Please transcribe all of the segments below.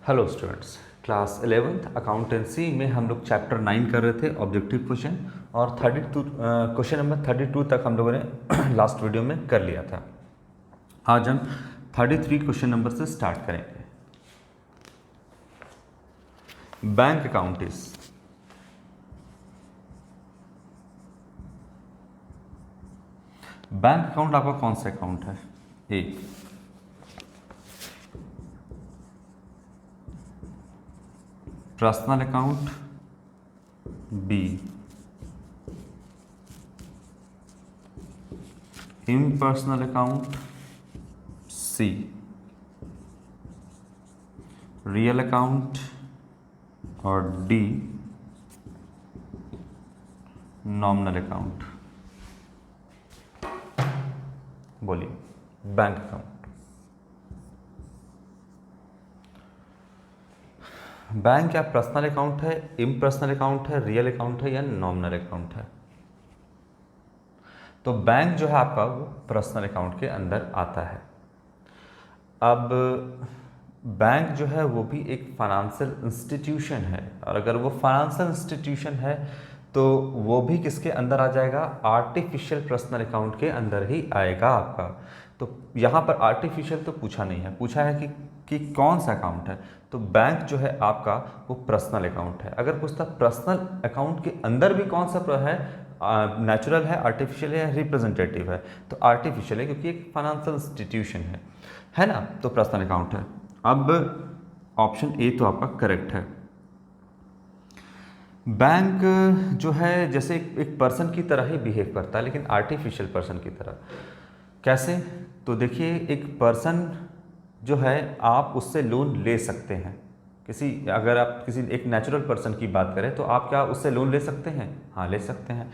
Hello students, class 11th accountancy में हम लोग चैप्टर 9 कर रहे थे ऑब्जेक्टिव क्वेश्चन और 32 क्वेश्चन नंबर 32 तक हम लोगों ने लास्ट वीडियो में कर लिया था। आज हम 33 क्वेश्चन नंबर से स्टार्ट करेंगे। Bank account is bank account आपका कौन सा अकाउंट है? A, personal account, B, impersonal account, C, real account और डी, नॉमिनल अकाउंट। बोलिए, बैंक अकाउंट। बैंक क्या पर्सनल अकाउंट है, इम्पर्सनल अकाउंट है, रियल अकाउंट है या नॉमिनल अकाउंट है? तो बैंक जो है आपका वो पर्सनल अकाउंट के अंदर आता है। अब बैंक जो है वो भी एक फाइनेंशियल इंस्टीट्यूशन है और अगर वो फाइनेंशियल इंस्टीट्यूशन है तो वो भी किसके अंदर आ जाएगा? आर्टिफिशियल पर्सनल अकाउंट के अंदर ही आएगा आपका। तो यहाँ पर आर्टिफिशियल तो पूछा नहीं है, पूछा है कि कौन सा अकाउंट है। तो बैंक जो है आपका वो पर्सनल अकाउंट है। अगर पूछता पर्सनल अकाउंट के अंदर भी कौन सा है, नेचुरल है, आर्टिफिशियल है, रिप्रेजेंटेटिव है, तो आर्टिफिशियल है क्योंकि एक फाइनेंशियल इंस्टीट्यूशन है ना, तो पर्सनल अकाउंट है। अब ऑप्शन ए तो आपका करेक्ट है। बैंक जो है जैसे एक पर्सन की तरह ही बिहेव करता है, लेकिन आर्टिफिशियल पर्सन की तरह। कैसे? तो देखिए, एक पर्सन जो है आप उससे लोन ले सकते हैं। अगर आप किसी एक नेचुरल पर्सन की बात करें तो आप क्या उससे लोन ले सकते हैं? हाँ, ले सकते हैं।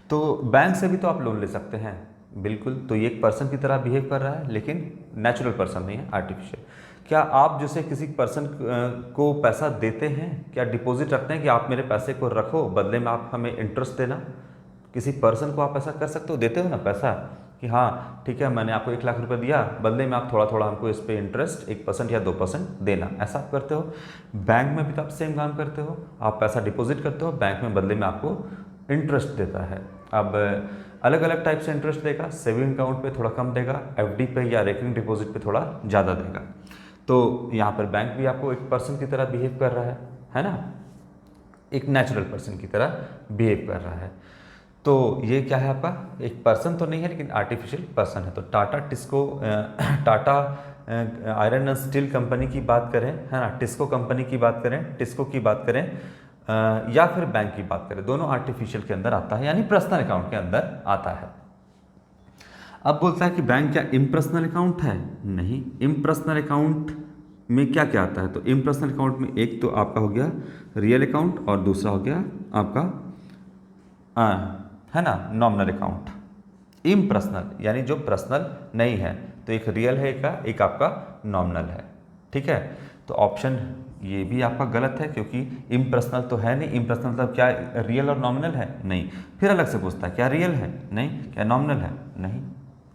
तो बैंक से भी तो आप लोन ले सकते हैं, बिल्कुल। तो ये एक पर्सन की तरह बिहेव कर रहा है लेकिन नेचुरल पर्सन नहीं है, आर्टिफिशियल। क्या आप जैसे किसी पर्सन को पैसा देते हैं, क्या डिपॉजिट रखते हैं कि आप मेरे पैसे को रखो, बदले में आप हमें इंटरेस्ट देना? किसी पर्सन को आप ऐसा कर सकते हो, देते हो ना पैसा कि हाँ ठीक है मैंने आपको 1 लाख रुपए दिया, बदले में आप थोड़ा थोड़ा हमको इस पर इंटरेस्ट 1% या 2% देना, ऐसा आप करते हो। बैंक में भी तो आप सेम काम करते हो, आप पैसा डिपॉजिट करते हो, बैंक में बदले में आपको इंटरेस्ट देता है। अब अलग अलग टाइप से इंटरेस्ट देगा, सेविंग अकाउंट पे थोड़ा कम देगा, एफडी पे या रेकरिंग डिपॉजिट पे थोड़ा ज़्यादा देगा। तो यहाँ पर बैंक भी आपको एक पर्सन की तरह बिहेव कर रहा है ना, एक नेचुरल पर्सन की तरह बिहेव कर रहा है। तो ये क्या है आपका? एक पर्सन तो नहीं है लेकिन आर्टिफिशियल पर्सन है। तो Tata iron and steel company की बात करें, है ना, टिस्को कंपनी की बात करें, टिस्को की बात करें या फिर बैंक की बात करें, दोनों आर्टिफिशियल के अंदर आता है, यानी पर्सनल अकाउंट के अंदर आता है। अब बोलता है कि बैंक क्या इम्पर्सनल अकाउंट है? नहीं। इम्पर्सनल अकाउंट में क्या क्या आता है? तो इम्पर्सनल अकाउंट में एक तो आपका हो गया रियल अकाउंट और दूसरा हो गया आपका है ना, नॉमिनल अकाउंट। इम्पर्सनल यानी जो पर्सनल नहीं है, तो एक रियल है एक आपका नॉमिनल है। ठीक है, तो ऑप्शन ये भी आपका गलत है क्योंकि इम्पर्सनल तो है नहीं। इम्पर्सनल मतलब क्या रियल और नॉमिनल है? नहीं। फिर अलग से पूछता है क्या रियल है? नहीं। क्या नॉमिनल है? नहीं।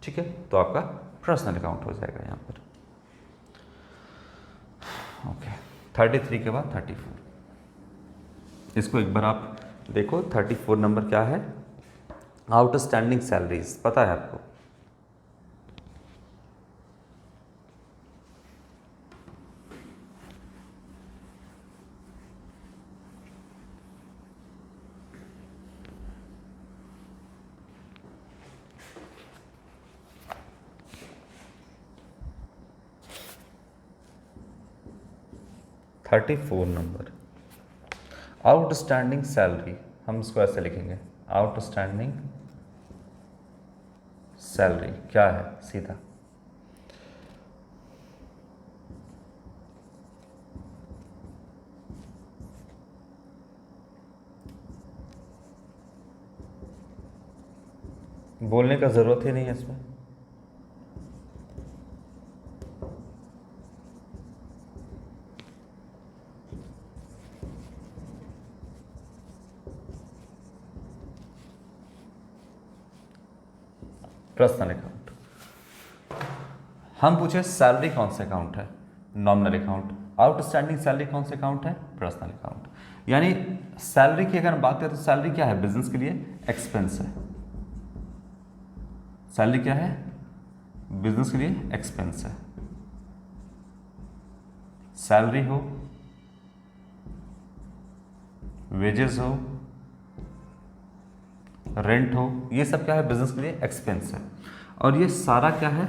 ठीक है, तो आपका पर्सनल अकाउंट हो जाएगा यहाँ पर। ओके, 33 के बाद 34। इसको एक बार आप देखो, 34 नंबर क्या है? आउटस्टैंडिंग सैलरीज, पता है आपको? थर्टी 34 नंबर आउटस्टैंडिंग सैलरी, हम इसको ऐसे लिखेंगे, आउटस्टैंडिंग सैलरी क्या है? सीधा बोलने का जरूरत ही नहीं है इसमें। Personal account. हम पूछे सैलरी कौन सा अकाउंट है? Nominal account. आउटस्टैंडिंग सैलरी कौन सा अकाउंट है? Personal account. यानी सैलरी की अगर हम बात करें तो सैलरी क्या है? बिजनेस के लिए एक्सपेंस है। सैलरी क्या है? बिजनेस के लिए एक्सपेंस है। सैलरी हो, वेजेस हो, रेंट हो, ये सब क्या है? बिजनेस के लिए एक्सपेंस है। और ये सारा क्या है?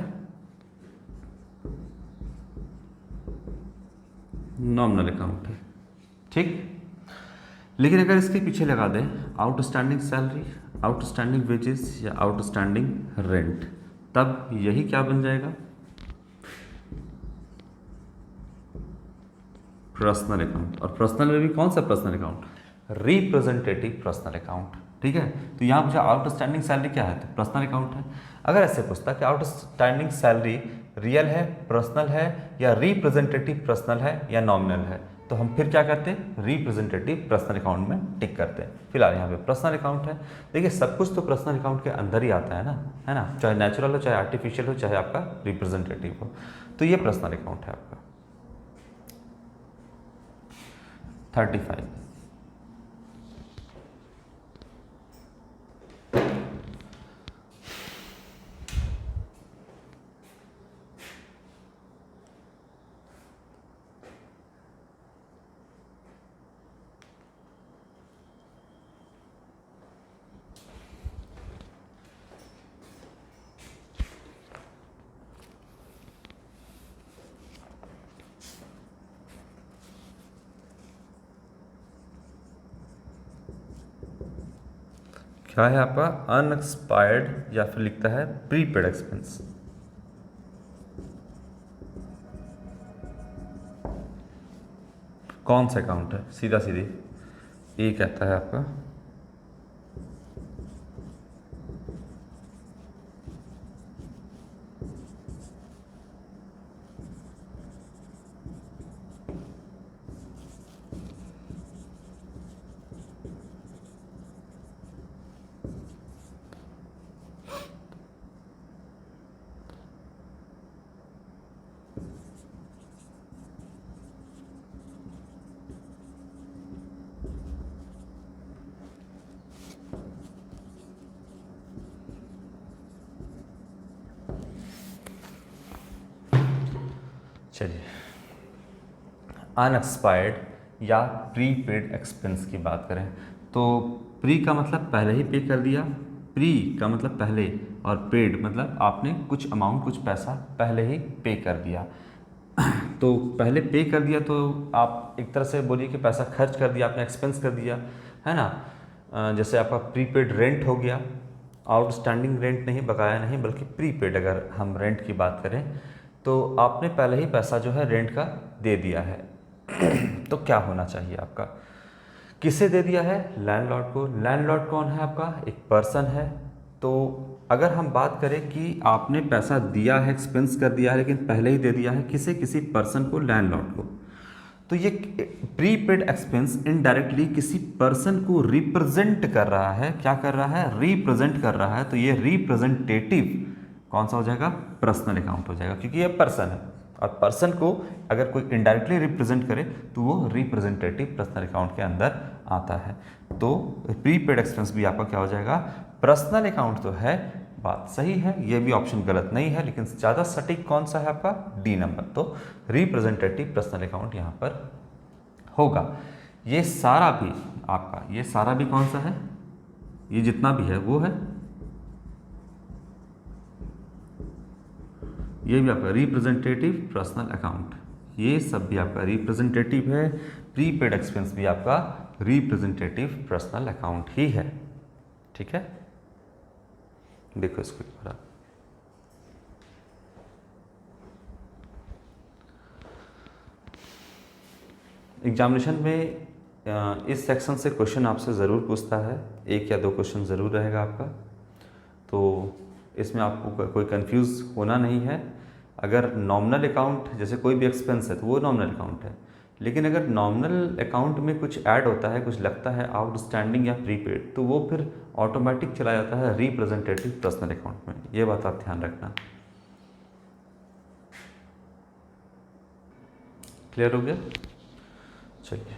नॉमिनल अकाउंट है। ठीक। लेकिन अगर इसके पीछे लगा दें आउटस्टैंडिंग सैलरी, आउटस्टैंडिंग वेजेस या आउटस्टैंडिंग रेंट, तब यही क्या बन जाएगा? Personal account. और पर्सनल में भी कौन सा personal account? Representative personal account. ठीक है, तो यहाँ मुझे आउटस्टैंडिंग सैलरी क्या है? तो पर्सनल अकाउंट है। अगर ऐसे पूछता कि आउटस्टैंडिंग सैलरी रियल है, पर्सनल है, या रिप्रेजेंटेटिव पर्सनल है, या नॉमिनल है, तो हम फिर क्या करते हैं? रिप्रेजेंटेटिव पर्सनल अकाउंट में टिक करते हैं। फिलहाल यहाँ पे पर्सनल अकाउंट है। देखिए सब कुछ तो पर्सनल अकाउंट के अंदर ही आता है ना, चाहे नेचुरल हो, चाहे आर्टिफिशियल हो, चाहे आपका रिप्रेजेंटेटिव हो। तो ये पर्सनल अकाउंट है आपका। 35। क्या है आपका? अनएक्सपायर्ड, या फिर लिखता है प्रीपेड एक्सपेंस। कौन सा अकाउंट है? सीधा सीधी ये कहता है आपका चलिए अनएक्सपायर्ड या प्रीपेड एक्सपेंस की बात करें तो प्री का मतलब पहले ही पे कर दिया, प्री का मतलब पहले, और पेड मतलब आपने कुछ अमाउंट, कुछ पैसा पहले ही पे कर दिया। तो पहले पे कर दिया तो आप एक तरह से बोलिए कि पैसा खर्च कर दिया, आपने एक्सपेंस कर दिया, है ना। जैसे आपका प्रीपेड रेंट हो गया, आउटस्टैंडिंग रेंट नहीं, बकाया नहीं, बल्कि प्रीपेड अगर हम रेंट की बात करें तो आपने पहले ही पैसा जो है रेंट का दे दिया है। तो क्या होना चाहिए आपका? किसे दे दिया है? लैंडलॉर्ड को। लैंडलॉर्ड कौन है आपका? एक पर्सन है। तो अगर हम बात करें कि आपने पैसा दिया है, एक्सपेंस कर दिया है, लेकिन पहले ही दे दिया है किसे? किसी पर्सन को, लैंडलॉर्ड को। तो ये प्रीपेड एक्सपेंस इनडायरेक्टली किसी पर्सन को रिप्रेजेंट कर रहा है। क्या कर रहा है? रिप्रेजेंट कर रहा है। तो ये रिप्रेजेंटेटिव कौन सा हो जाएगा? पर्सनल अकाउंट हो जाएगा, क्योंकि ये पर्सन है और पर्सन को अगर कोई इनडायरेक्टली रिप्रेजेंट करे तो वो रिप्रेजेंटेटिव पर्सनल अकाउंट के अंदर आता है। तो प्रीपेड एक्सपेंस भी आपका क्या हो जाएगा? पर्सनल अकाउंट तो है, बात सही है, ये भी ऑप्शन गलत नहीं है, लेकिन ज़्यादा सटीक कौन सा है आपका? D number. तो रिप्रेजेंटेटिव पर्सनल अकाउंट यहाँ पर होगा। ये सारा भी आपका, ये सारा भी कौन सा है? ये जितना भी है वो है, ये भी आपका रिप्रेजेंटेटिव पर्सनल अकाउंट, ये सब भी आपका रिप्रेजेंटेटिव है। प्रीपेड एक्सपेंस भी आपका रिप्रेजेंटेटिव पर्सनल अकाउंट ही है। ठीक है, देखो इसको दोबारा। एग्जामिनेशन में इस सेक्शन से क्वेश्चन आपसे ज़रूर पूछता है, एक या दो क्वेश्चन ज़रूर रहेगा आपका। तो इसमें आपको कोई कंफ्यूज होना नहीं है। अगर नॉमिनल अकाउंट जैसे कोई भी एक्सपेंस है तो वो नॉमिनल अकाउंट है, लेकिन अगर नॉमिनल अकाउंट में कुछ ऐड होता है, कुछ लगता है आउटस्टैंडिंग या प्रीपेड, तो वो फिर ऑटोमेटिक चला जाता है रिप्रेजेंटेटिव पर्सनल अकाउंट में। ये बात आप ध्यान रखना। क्लियर हो गया? चलिए,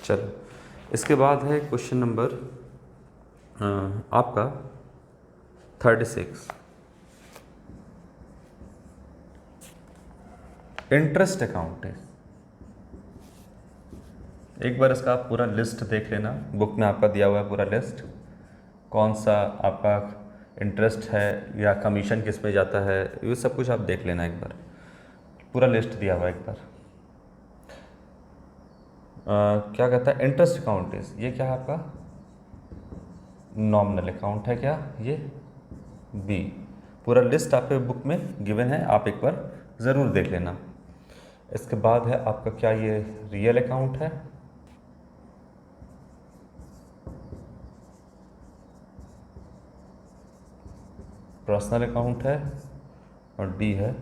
चलो इसके बाद है क्वेश्चन नंबर आपका 36। इंटरेस्ट अकाउंट है। एक बार इसका आप पूरा लिस्ट देख लेना, बुक में आपका दिया हुआ है पूरा लिस्ट, कौन सा आपका इंटरेस्ट है या कमीशन किस में जाता है, ये सब कुछ आप देख लेना एक बार, पूरा लिस्ट दिया हुआ है एक बार। क्या कहता है इंटरेस्ट अकाउंट इज, ये क्या है आपका नॉमिनल अकाउंट है क्या, ये बी। पूरा लिस्ट आपके बुक में गिवन है, आप एक बार ज़रूर देख लेना। इसके बाद है आपका क्या, ये रियल अकाउंट है, पर्सनल अकाउंट है, और डी है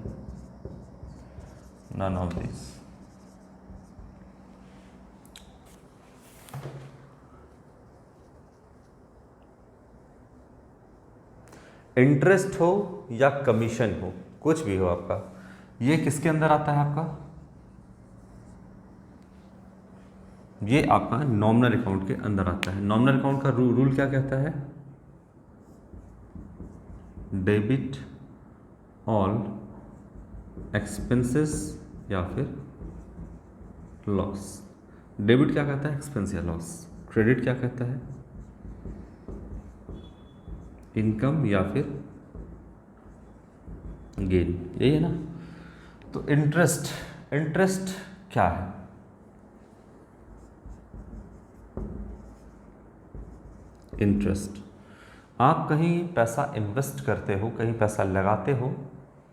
नन ऑफ दिस। इंटरेस्ट हो या कमीशन हो, कुछ भी हो आपका, ये किसके अंदर आता है आपका, ये आपका नॉमिनल अकाउंट के अंदर आता है। नॉमिनल अकाउंट का रूल क्या कहता है, डेबिट ऑल एक्सपेंसेस या फिर लॉस। डेबिट क्या कहता है, एक्सपेंस या लॉस। क्रेडिट क्या कहता है, इनकम या फिर गेन, यही है ना। तो इंटरेस्ट क्या है, इंटरेस्ट आप कहीं पैसा इन्वेस्ट करते हो, कहीं पैसा लगाते हो,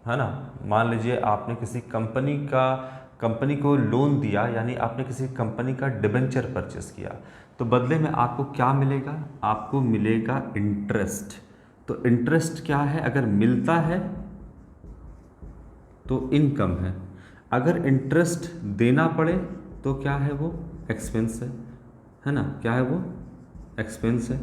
है ना। मान लीजिए आपने किसी कंपनी को लोन दिया, यानी आपने किसी कंपनी का डिबेंचर परचेस किया, तो बदले में आपको क्या मिलेगा, आपको मिलेगा इंटरेस्ट। तो इंटरेस्ट क्या है, अगर मिलता है तो इनकम है, अगर इंटरेस्ट देना पड़े तो क्या है, वो एक्सपेंस है ना, क्या है वो एक्सपेंस है।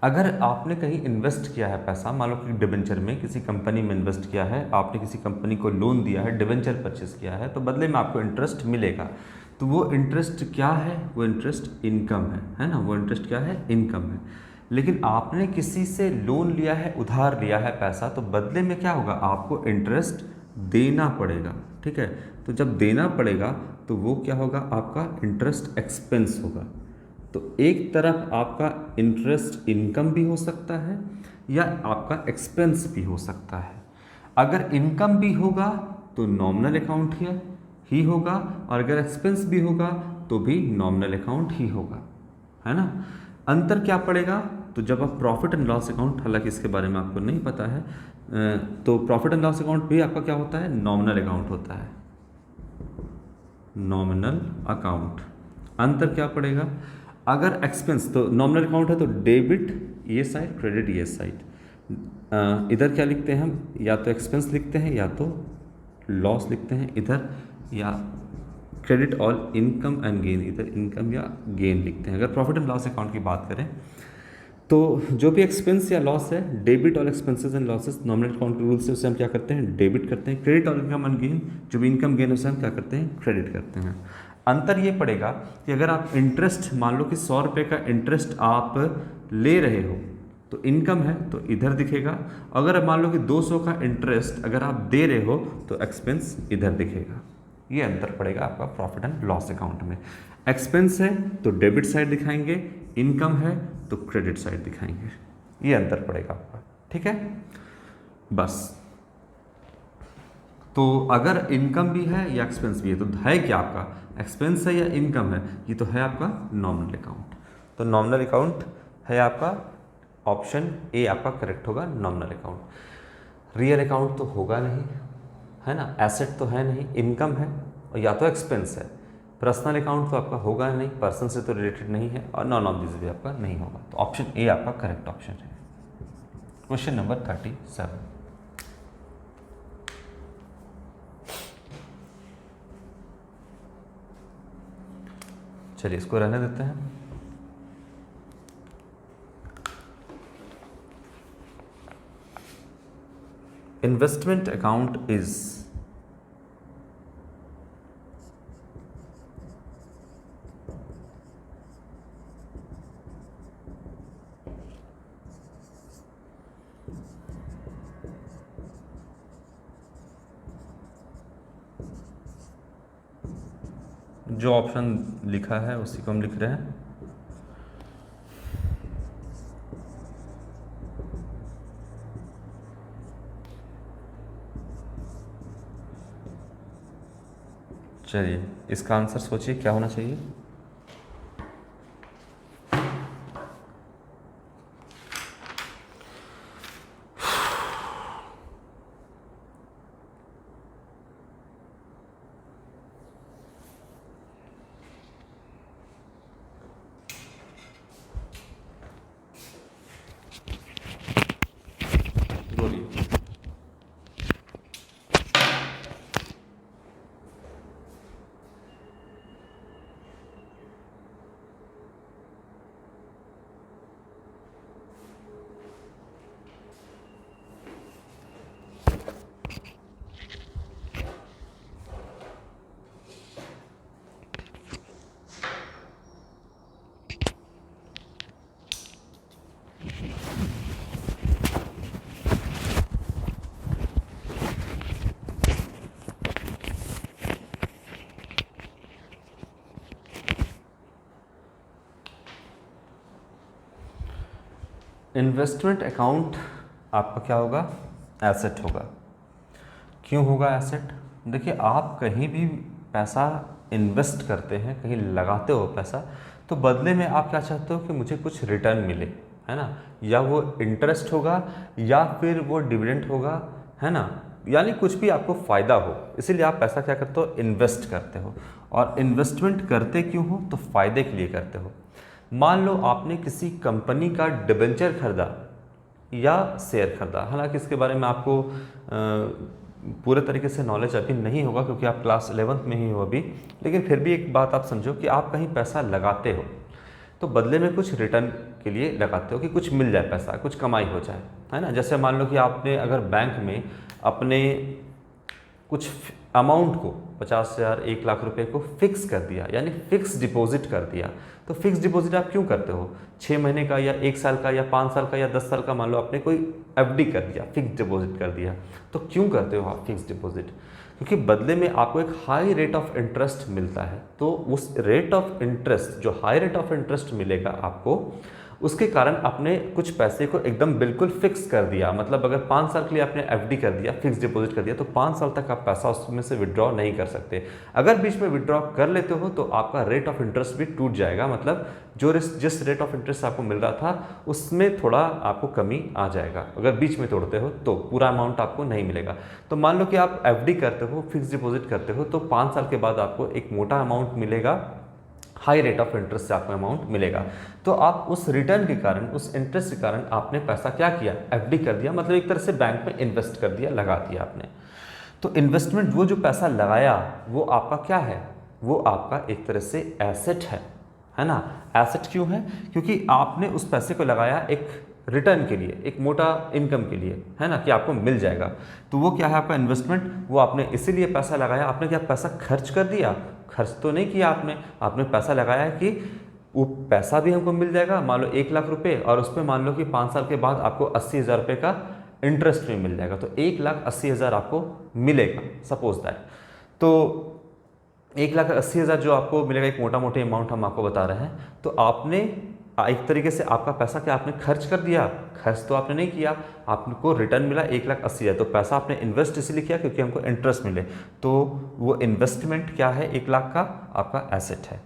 अगर आपने कहीं इन्वेस्ट किया है पैसा, मान लो कि डिबेंचर में किसी कंपनी में इन्वेस्ट किया है, आपने किसी कंपनी को लोन दिया है, डिबेंचर परचेस किया है, तो बदले में आपको इंटरेस्ट मिलेगा। तो वो इंटरेस्ट क्या है, वो इंटरेस्ट इनकम है ना, वो इंटरेस्ट क्या है, इनकम है। लेकिन आपने किसी से लोन लिया है, उधार लिया है पैसा, तो बदले में क्या होगा, आपको इंटरेस्ट देना पड़ेगा, ठीक है। तो जब देना पड़ेगा तो वो क्या होगा, आपका इंटरेस्ट एक्सपेंस होगा। तो एक तरफ आपका इंटरेस्ट इनकम भी हो सकता है या आपका एक्सपेंस भी हो सकता है। अगर इनकम भी होगा तो नॉमिनल अकाउंट ही होगा, और अगर एक्सपेंस भी होगा तो भी नॉमिनल अकाउंट ही होगा, है ना। अंतर क्या पड़ेगा, तो जब आप प्रॉफिट एंड लॉस अकाउंट, हालांकि इसके बारे में आपको नहीं पता है, तो प्रॉफिट एंड लॉस अकाउंट भी आपका क्या होता है, नॉमिनल अकाउंट होता है, नॉमिनल अकाउंट। अंतर क्या पड़ेगा, अगर एक्सपेंस, तो नॉमिनल अकाउंट है तो डेबिट ये साइड, क्रेडिट ये साइड। इधर क्या लिखते हैं हम, या तो एक्सपेंस लिखते हैं या तो लॉस लिखते हैं इधर, या credit all income and gain, इधर इनकम या गेन लिखते हैं। अगर प्रॉफिट एंड लॉस अकाउंट की बात करें तो जो भी एक्सपेंस या लॉस है, debit all expenses and losses, nominal account के रूल से उसे हम क्या करते हैं, डेबिट करते हैं। Credit all income and gain, जो भी इनकम गेन है उसे हम क्या करते हैं, क्रेडिट करते हैं। अंतर ये पड़ेगा कि अगर आप इंटरेस्ट, मान लो कि 100 रुपये का इंटरेस्ट आप ले रहे हो, तो इनकम है तो इधर दिखेगा। अगर मान लो कि 200 का इंटरेस्ट अगर आप दे रहे हो तो एक्सपेंस इधर दिखेगा। ये अंतर पड़ेगा आपका प्रॉफिट एंड लॉस अकाउंट में। एक्सपेंस है तो डेबिट साइड दिखाएंगे, इनकम है तो क्रेडिट साइड दिखाएंगे। ये अंतर पड़ेगा आपका, ठीक है। बस तो अगर इनकम भी है या एक्सपेंस भी है तो है क्या आपका, एक्सपेंस है या इनकम है, ये तो है आपका नॉमिनल अकाउंट। तो नॉमिनल अकाउंट है आपका, ऑप्शन ए आपका करेक्ट होगा, नॉमिनल अकाउंट। रियल अकाउंट तो होगा नहीं, है ना, एसेट तो है नहीं, इनकम है और या तो एक्सपेंस है। पर्सनल अकाउंट तो आपका होगा नहीं, पर्सन से तो रिलेटेड नहीं है, और नॉन ऑफ दिस भी आपका नहीं होगा। तो ऑप्शन ए आपका करेक्ट ऑप्शन है। Question number 37। चलिए इसको रहने देते हैं। इन्वेस्टमेंट अकाउंट इज जो ऑप्शन लिखा है उसी को हम लिख रहे हैं। चलिए इसका आंसर सोचिए क्या होना चाहिए। बोलिए। इन्वेस्टमेंट अकाउंट आपका क्या होगा, एसेट होगा। क्यों होगा एसेट? देखिए आप कहीं भी पैसा इन्वेस्ट करते हैं, कहीं लगाते हो पैसा, तो बदले में आप क्या चाहते हो कि मुझे कुछ रिटर्न मिले, है ना, या वो इंटरेस्ट होगा या फिर वो डिविडेंड होगा, है ना, यानी कुछ भी आपको फ़ायदा हो, इसीलिए आप पैसा क्या करते हो, इन्वेस्ट करते हो। और इन्वेस्टमेंट करते क्यों हो, तो फ़ायदे के लिए करते हो। मान लो आपने किसी कंपनी का डिबेंचर खरीदा या शेयर खरीदा, हालांकि इसके बारे में आपको पूरे तरीके से नॉलेज अभी नहीं होगा क्योंकि आप क्लास 11th में ही हो अभी, लेकिन फिर भी एक बात आप समझो कि आप कहीं पैसा लगाते हो तो बदले में कुछ रिटर्न के लिए लगाते हो कि कुछ मिल जाए, पैसा कुछ कमाई हो जाए, है ना। जैसे मान लो कि आपने अगर बैंक में अपने कुछ अमाउंट को 50,000 1,00,000 रुपए को फिक्स कर दिया, यानी फिक्स डिपॉजिट कर दिया, तो फिक्स डिपॉजिट आप क्यों करते हो, 6 महीने का या 1 साल का या 5 साल का या 10 साल का, मान लो आपने कोई एफडी कर दिया, फिक्स डिपॉजिट कर दिया, तो क्यों करते हो आप फिक्स डिपॉजिट, क्योंकि बदले में आपको एक हाई रेट ऑफ इंटरेस्ट मिलता है। तो उस रेट ऑफ इंटरेस्ट, जो हाई रेट ऑफ इंटरेस्ट मिलेगा आपको, उसके कारण आपने कुछ पैसे को एकदम बिल्कुल फिक्स कर दिया। मतलब अगर 5 साल के लिए आपने एफडी कर दिया, फिक्स डिपॉजिट कर दिया, तो 5 साल तक आप पैसा उसमें से विड्रॉ नहीं कर सकते। अगर बीच में विड्रॉ कर लेते हो तो आपका रेट ऑफ इंटरेस्ट भी टूट जाएगा, मतलब जो जिस रेट ऑफ इंटरेस्ट आपको मिल रहा था उसमें थोड़ा आपको कमी आ जाएगा। अगर बीच में तोड़ते हो तो पूरा अमाउंट आपको नहीं मिलेगा। तो मान लो कि आप एफडी करते हो, फिक्स डिपॉजिट करते हो, तो 5 साल के बाद आपको एक मोटा अमाउंट मिलेगा, हाई रेट ऑफ इंटरेस्ट से आपको अमाउंट मिलेगा। तो आप उस रिटर्न के कारण, उस इंटरेस्ट के कारण आपने पैसा क्या किया, एफडी कर दिया, मतलब एक तरह से बैंक में इन्वेस्ट कर दिया, लगा दिया आपने। तो इन्वेस्टमेंट, वो जो पैसा लगाया वो आपका क्या है, वो आपका एक तरह से एसेट है ना। एसेट क्यों है, क्योंकि आपने उस पैसे को लगाया एक रिटर्न के लिए, एक मोटा इनकम के लिए, है ना, कि आपको मिल जाएगा। तो वो क्या है आपका इन्वेस्टमेंट, वो आपने इसीलिए पैसा लगाया। आपने क्या पैसा खर्च कर दिया, खर्च तो नहीं किया आपने पैसा लगाया है कि वो पैसा भी हमको मिल जाएगा, मान लो 1 लाख रुपए, और उस पर मान लो कि 5 साल के बाद आपको 80,000 रुपये का इंटरेस्ट भी मिल जाएगा, तो 1,80,000 आपको मिलेगा सपोज दैट। तो 1,80,000 जो आपको मिलेगा, एक मोटा मोटी अमाउंट हम आपको बता रहे हैं, तो आपने एक तरीके से आपका पैसा क्या आपने खर्च कर दिया, खर्च तो आपने नहीं किया, आपको रिटर्न मिला 1,80,000, तो पैसा आपने इन्वेस्ट इसलिए किया क्योंकि हमको इंटरेस्ट मिले, तो वो इन्वेस्टमेंट क्या है, 1,00,000 का आपका एसेट है,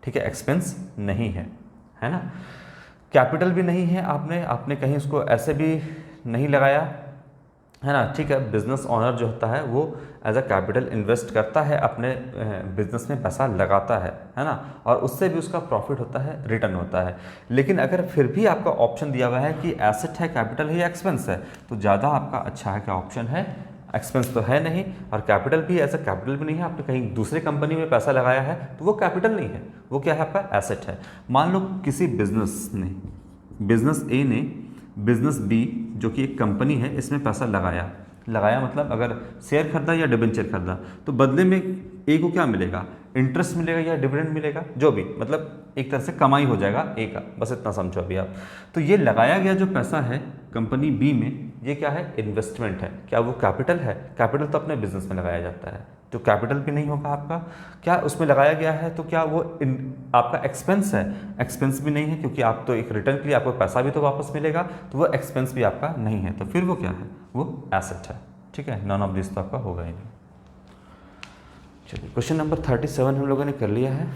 ठीक है, एक्सपेंस नहीं है ना। कैपिटल भी नहीं है, आपने कहीं उसको ऐसे भी नहीं लगाया, है ना, ठीक है। बिजनेस ओनर जो होता है वो एज अ कैपिटल इन्वेस्ट करता है, अपने बिजनेस में पैसा लगाता है ना, और उससे भी उसका प्रॉफिट होता है, रिटर्न होता है। लेकिन अगर फिर भी आपका ऑप्शन दिया हुआ है कि एसेट है, कैपिटल है या एक्सपेंस है, तो ज़्यादा आपका अच्छा है क्या ऑप्शन है, एक्सपेंस तो है नहीं, और कैपिटल भी ऐसा कैपिटल भी नहीं है, आपने कहीं दूसरे कंपनी में पैसा लगाया है तो वो कैपिटल नहीं है, वो क्या है, आपका एसेट है। मान लो किसी बिजनेस ए ने बिजनेस बी जो कि एक कंपनी है, इसमें पैसा लगाया मतलब अगर शेयर खरीदा या डिबेंचर खरीदा, तो बदले में ए को क्या मिलेगा, इंटरेस्ट मिलेगा या डिविडेंड मिलेगा, जो भी, मतलब एक तरह से कमाई हो जाएगा ए का, बस इतना समझो अभी आप। तो ये लगाया गया जो पैसा है कंपनी बी में, ये क्या है, इन्वेस्टमेंट है। क्या वो कैपिटल है? कैपिटल तो अपने बिजनेस में लगाया जाता है, तो कैपिटल भी नहीं होगा आपका। क्या उसमें लगाया गया है तो क्या वो आपका एक्सपेंस है? एक्सपेंस भी नहीं है, क्योंकि आप तो एक रिटर्न के लिए आपको पैसा भी तो वापस मिलेगा, तो वो एक्सपेंस भी आपका नहीं है, तो फिर वो क्या है, वो एसेट है, ठीक है। नॉन ऑफ दिस तो आपका होगा ही नहीं। चलिए, क्वेश्चन नंबर 37 हम लोगों ने कर लिया है।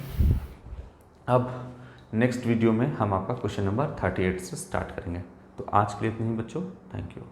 अब नेक्स्ट वीडियो में हम आपका क्वेश्चन नंबर 38 से स्टार्ट करेंगे। तो आज के लिए इतना ही बच्चों, थैंक यू।